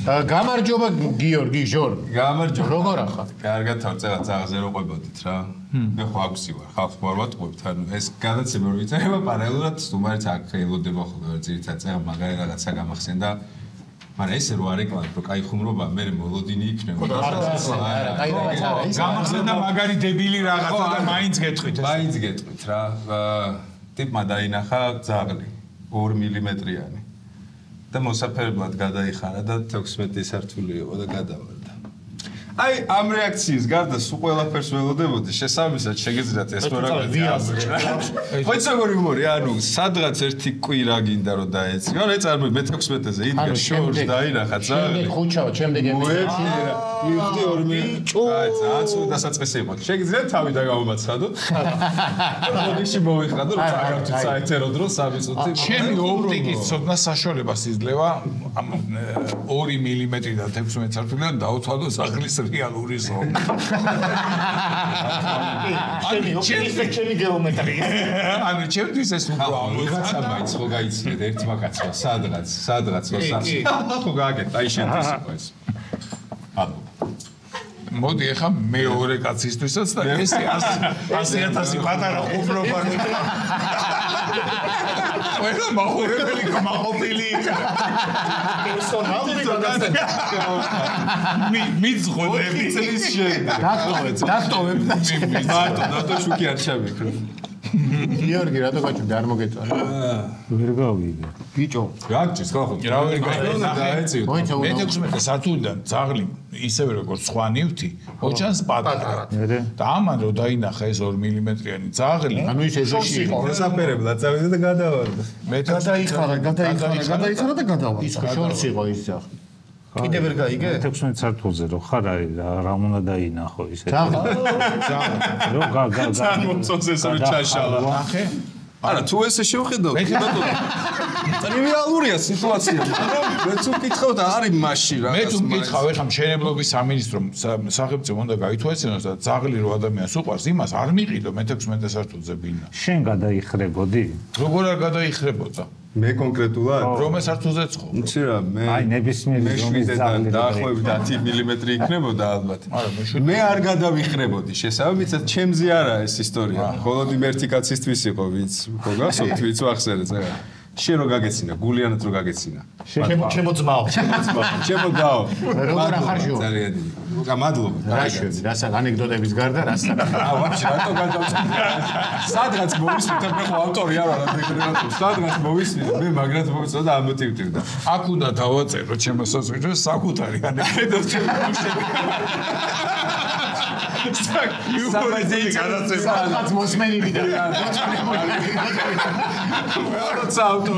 გამარჯობა გიორგი ჟორ. გამარჯობა. როგორ ახლა? კარგად თავწელა ძაღლზე რო ყვებოდით რა. მე ხო აგვსი ვარ, ხალხს ვარ ვატყობთ, ანუ ეს გადაცემა რო ვიწერება პარალელურად სტუმარიც აქ ელოდება ხოლმე ძირითადად წეღ მაგარი რაღაცა გამახსენდა. მაგრამ ესე რო არ ეკლავთ, რომ კაი ხუმრობა მე მოლოდინი იქნება. კაი რაღაცა არა ის. გამახსენდა მაგარი დებილი რაღაცა და მაინც გეტყვით. მაინც გეტყვით რა. ტიპმა დაინახა ძაღლი 2 მმ-იანი. და მოსაფერებლად გადაიხარა და 16 სართული იყო და გადავარდა. აი ამ რეაქციის გარდა სულ ყველაფერს ველოდებოდი, შესაბამისად შეგეძინათ ეს პროგრამა. ხო როგორი უმორი, ანუ სადღაც ერთი კვირა გინდა რომ დაეწიო. ანუ ეწარმოი მე 16-ზე იდგა შორს დაინახა ძაღლი. ხუჩაო, შემდეგ ემეჩი. იხდი 2 აი ძაცუ დასაწყისი იყო. შეგეძინათ თავი და გამომაცხადოთ. მოდიში მოვიხადო რომ წაგავთ საერთო დროს 3 წუთი. ჩემი ოპტიკის ცოდნა საშუალებას იძლევა 2 მმ-დან 16 სართულიდან დაუცვალო სახლის რეალური ზონა. ჩემი გეომეტრია. ანუ ჩემთვის ეს უბრალოდ ვიღაცა მაინც ხო გაიცნეთ ერთმა კაცმა სადღაც ხო ხო გააკეთე აი შენთვის იყო ეს. ანუ მოდი ახლა მეორე კაცისთვისაც და ეს 100,000 პატარა ხუმრობა. ყველა მაყურებელი გამოყოფილი. პერსონალური გადაცემა. მიძღოდები წლის შემდეგ. დატოვებ და დატო შუქი არ ჩამიქრო. გიორგი რატო გაჭირდა არ მოგეწონა? ვერ გავიგე. ბიჭო, გააგჭირს ხო ხო. რა ვერ დაეწიო. მე 16 სართულიდან ძაღლი ისევე როგორც სხვა ნივთი, ოჩანს პატარა. და ამან რო დაინახა ეს 2 მმ-იანი ძაღლი, ანუ ის ეზოში იყო. მოსაფერებლად წავიდა და გადავარდა. მე გადაიხარა და გადავარდა. ის ხო შორს იყო ის ძაღლი. კიდე ვერ გაიგე? 16 სართულზე რო ხარ არის რა უნდა დაინახო ისე. ძაღლი. რო წარმოწოს ეს რო ჩაშალა. ახე არა თუ ესე შევხედავ ბატონო ტრივიალურია სიტუაცია მეც უკითხავ და არის მასში რა მე თუ მკითხავ ეხლა მშენებლობის სამინისტრომ სახელმწიფო უნდა გაითვალისწინოს და ძაღლი რო ადამიანს უყვარს იმას არ მიყიდო მე 16 სართულზე ბინა შენ გადაიხრებოდი? როგორ არ გადაიხრებოდა მე კონკრეტულად რომელ სართულზეც ხო იცი რა მე აი ნებისმიერი ზონის ძაღლი დაახლოებით 10 მმ იქნებოდა ალბათ მე არ გადავიხრებოდი შესაბამისად ჩემზე არა ეს ისტორია მხოლოდ იმ ერთი კაცისთვის იყო ვინც ხო გასწორთ ვინც ვახსენეთ რა შენ რო გაგეცინა გულიანად რო გაგეცინა ჩემო ძმაო ჩემო დაო როგორ ახარშიო ძალიან დიდი მადლობა რა შვები რასაც ანეკდოტების გარდა რასაც ვაფშე რატო გადავწყვიტე სადღაც მოვისმით მე ხო ავტორი არ ვარ სადღაც მოვისმით მე მაგრად მოვიწოდა და ამოტივტივდა აქ უნდა დავაწერო ჩემო საზღვრებს საკუთარი ანეკდოტი საბაძი გადაცემა სადღაც მოსმენილი და როცა ავტო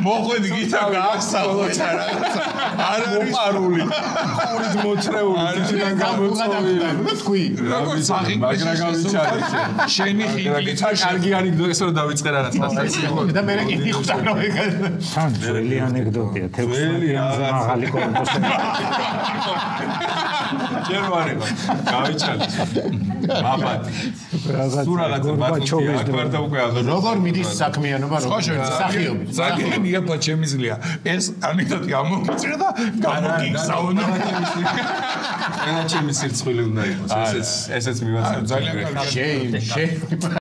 მოხვედი გითარ გაახსალოთ რაღაცა არ არის პარული ხურით მოწრეული თვითონ გამოწოვილი თქვი როგორც მაგრა გავიჩარე შენი ხინკლით კარგი ანეკდოტა რომ დავიწყე რაღაც და მე კიდე ხუცანო თან ძველი ანეკდოტია 16 მაღალი კორპუსი ჯერ ვარ გავიჩარე აბატი სულ რაღაცა ბატონი აქ ვარ და უკვე აღარ როგორ მიდის საქმიანობა როგორ სახიობი ძალიან იაფა ჩემიზლია ეს ანეკდოტი ამოგიწრა და გამოგიგზავნო ენა ჩემი სირცხვილი უნდა იყოს ესეც მივაწევ ძალიან კარგი შე